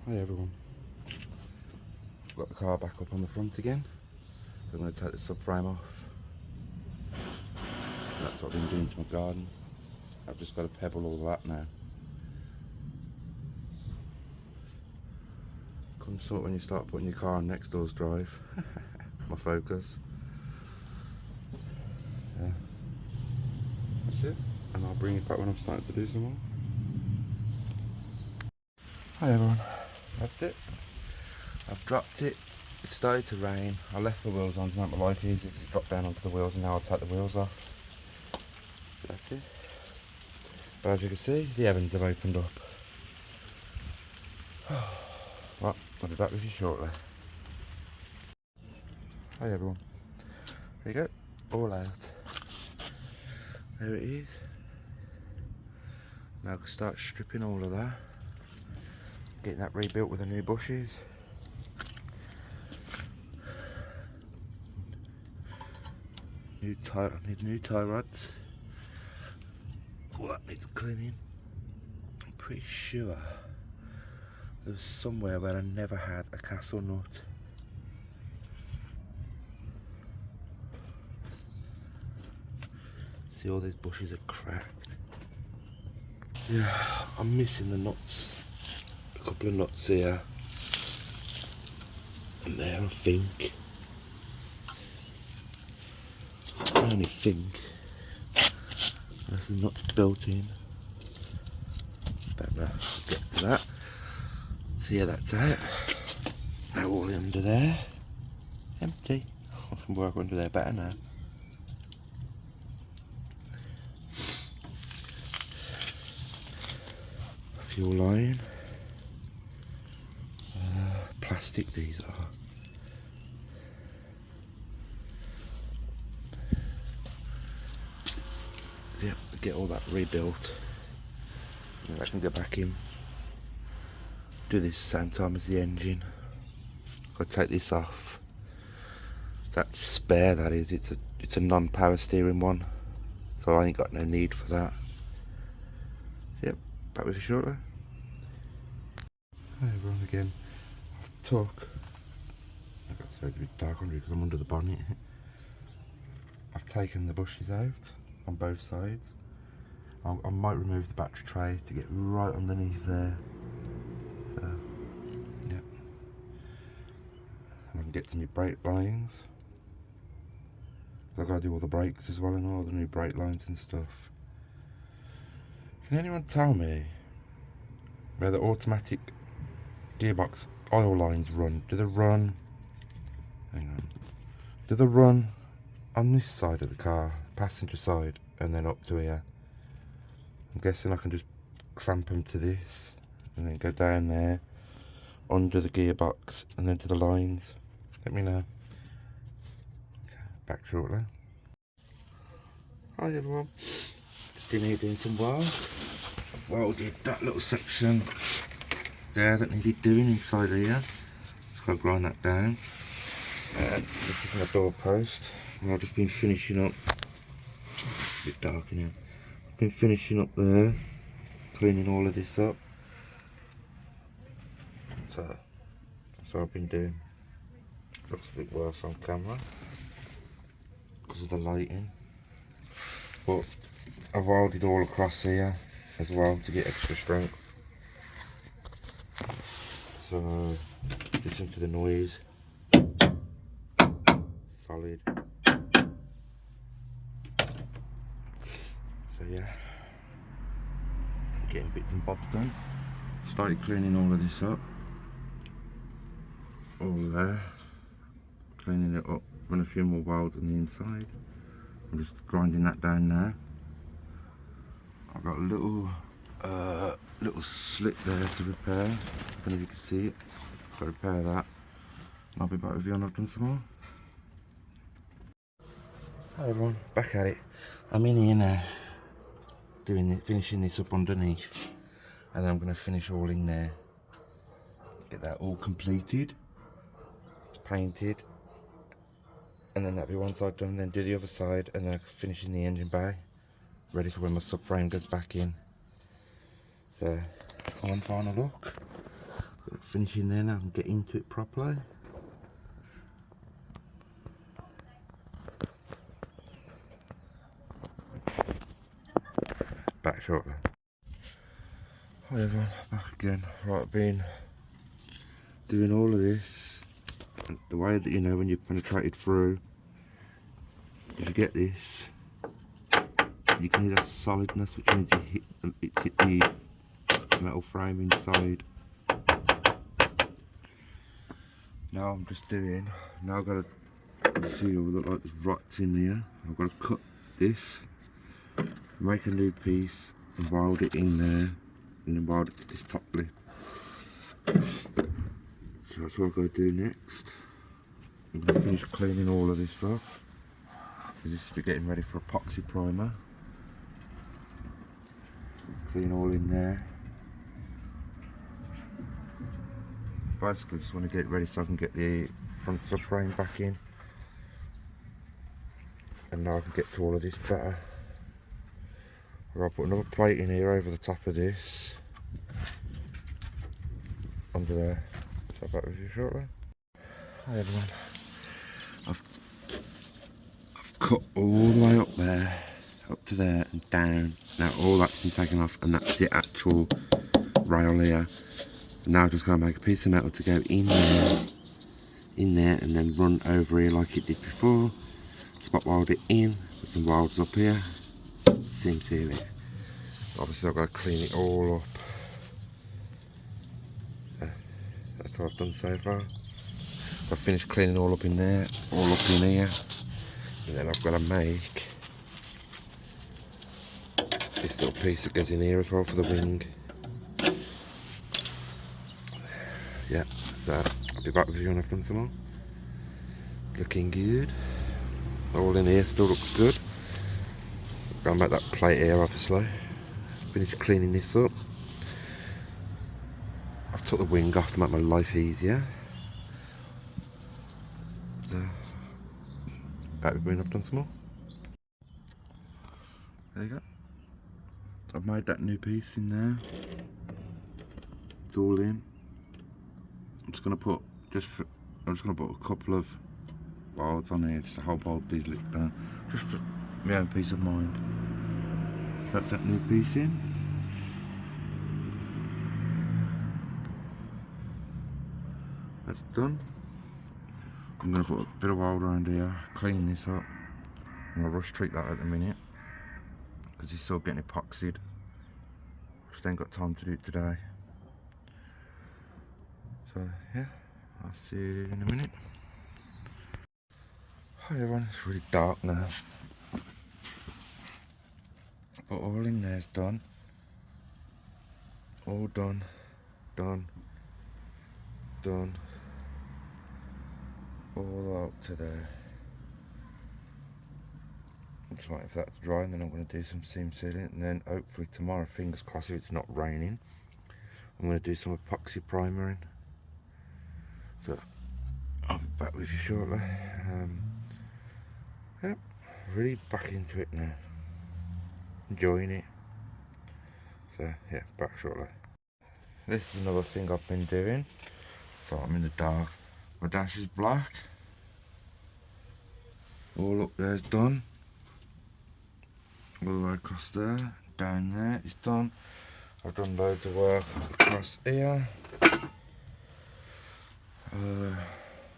Hi everyone. Got the car back up on the front again. So I'm going to take the subframe off. That's what I've been doing to my garden. I've just got to pebble all that now. Comes something when you start putting your car on next door's drive. My Focus. Yeah. That's it. And I'll bring it back when I'm starting to do some more. Hi everyone. That's it. I've dropped it. It started to rain. I left the wheels on to make my life easy because it dropped down onto the wheels, and now I'll take the wheels off. So that's it. But as you can see, the heavens have opened up. Well, I'll be back with you shortly. Hi everyone. There you go. All out. There it is. Now I can start stripping all of that. Getting that rebuilt with the new bushes. I need new tie rods. All that needs cleaning. I'm pretty sure there was somewhere where I never had a castle nut. See, all these bushes are cracked. Yeah, I'm missing the nuts. A couple of nuts here and there, I think. I only think. Unless the nuts built in. But no, I'll get to that. So yeah, that's it. Now all under there. Empty. I can work under there better now. Fuel line. Plastic these are. Yep, get all that rebuilt. And I can go back in. Do this same time as the engine. I'll take this off. That's spare, that is. It's a non-power steering one, so I ain't got no need for that. So yep, back with you shortly. Hi everyone again. I've took. I've got to it's a bit dark under because I'm under the bonnet. I've taken the bushes out on both sides. I might remove the battery tray to get right underneath there. So, yeah. And I can get to my brake lines. I've got to do all the brakes as well and all the new brake lines and stuff. Can anyone tell me where the automatic gearbox oil lines run? Do they run? Hang on. Do they run on this side of the car, passenger side, and then up to here? I'm guessing I can just clamp them to this and then go down there under the gearbox and then to the lines. Let me know. Okay, back shortly. Hi everyone. Just in here doing some weld. I've welded that little section there that needed doing inside here. Just got to grind that down. And this is my door post. And I've just been finishing up. It's a bit dark in here. I've been finishing up there, cleaning all of this up. So that's what I've been doing. Looks a bit worse on camera because of the lighting. But I've welded all across here as well to get extra strength. So listen to the noise. Solid. So yeah, getting bits and bobs done. Started cleaning all of this up. All there. Cleaning it up. Run a few more welds on the inside. I'm just grinding that down now. I've got a little slit there to repair. I don't know if you can see it. Got to repair that. And I'll be back with you when I've done some more. Hi everyone, back at it. I'm in here now, finishing this up underneath, and then I'm going to finish all in there. Get that all completed, painted, and then that'll be one side done, and then do the other side, and then finish in the engine bay, ready for when my subframe goes back in. So, one final look. finishing there now and get into it properly. Back shortly. Hi everyone, back again. Right, I've been doing all of this, and the way that you know when you've penetrated through, if you get this, you can hear the solidness, which means it's hit the metal frame inside. Now I'm just doing, now I've got to see all look like there's rots in there. I've got to cut this, make a new piece and weld it in there, and then weld it to this top lip. So that's what I've got to do next. I'm going to finish cleaning all of this off, because this will be getting ready for epoxy primer. Clean all in there. Basically just want to get it ready so I can get the front subframe back in, and now I can get to all of this better. I'll put another plate in here over the top of this, under there. So back with you shortly. Hi everyone. I've cut all the way up there, up to there and down. Now all that's been taken off, and that's the actual rail here. And now I'm just going to make a piece of metal to go in there, and then run over here like it did before. Spot weld it in, put some welds up here, seam seal it. Obviously I've got to clean it all up. That's what I've done so far. I've finished cleaning all up in there, all up in here, and then I've got to make this little piece that goes in here as well for the wing. Yeah, so I'll be back with you when I've done some more. Looking good. All in here still looks good. I'm going to make that plate here obviously. Finished cleaning this up. I've took the wing off to make my life easier. So, back with me when I've done some more. There you go. I've made that new piece in there. It's all in. I'm just gonna put a couple of bolts on here just to hold both these lips down, just for my own peace of mind. That's that new piece in. That's done. I'm gonna put a bit of weld around here, clean this up. I'm gonna rush treat that at the minute because it's still getting epoxied. Just ain't got time to do it today. So yeah, I'll see you in a minute. Hi everyone, it's really dark now. But all in there's done. All done. Done. Done. All up to there. I'm just waiting for that to dry, and then I'm going to do some seam sealing, and then hopefully tomorrow, fingers crossed if it's not raining, I'm going to do some epoxy primering. So I'll be back with you shortly. Yep, really back into it now. Enjoying it. So yeah, back shortly. This is another thing I've been doing. So I'm in the dark. My dash is black. All up there's done. All the way across there, down there it's done. I've done loads of work across here.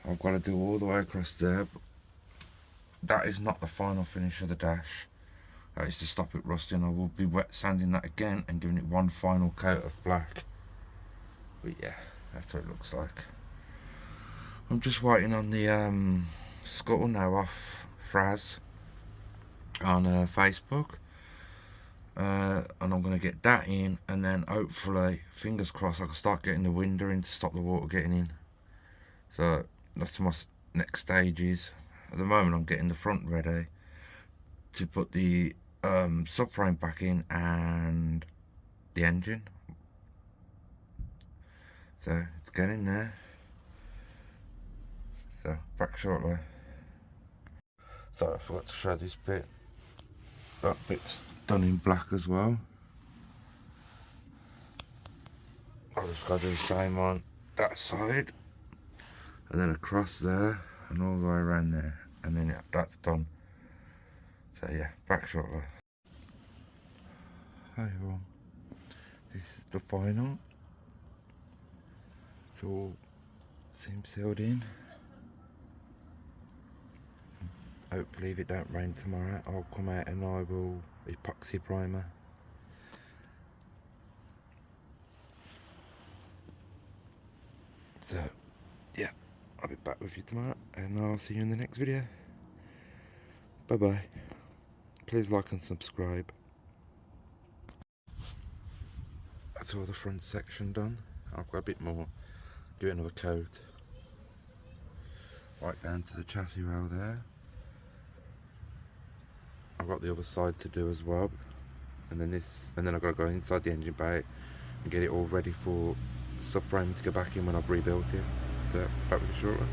I've got to do all the way across there. But that is not the final finish of the dash. That is to stop it rusting. I will be wet sanding that again and giving it one final coat of black. But yeah, that's what it looks like. I'm just waiting on the scuttle now off Fraz on Facebook, and I'm going to get that in, and then hopefully, fingers crossed, I can start getting the window in to stop the water getting in. So that's my next stages. At the moment I'm getting the front ready to put the subframe back in and the engine. So it's getting there. So back shortly. Sorry, I forgot to show this bit. That bit's done in black as well. I've just got to do the same on that side, and then across there, and all the way around there, and then that's done. So yeah, back shortly. Hi everyone, this is the final. It's all seam sealed in. Hopefully if it don't rain tomorrow, I'll come out and I will epoxy primer. So yeah, I'll be back with you tomorrow and I'll see you in the next video. Bye bye. Please like and subscribe. That's all the front section done. I've got a bit more, do another coat. Right down to the chassis rail there. I've got the other side to do as well. And then I've got to go inside the engine bay and get it all ready for subframe to go back in when I've rebuilt it. So back with you shortly.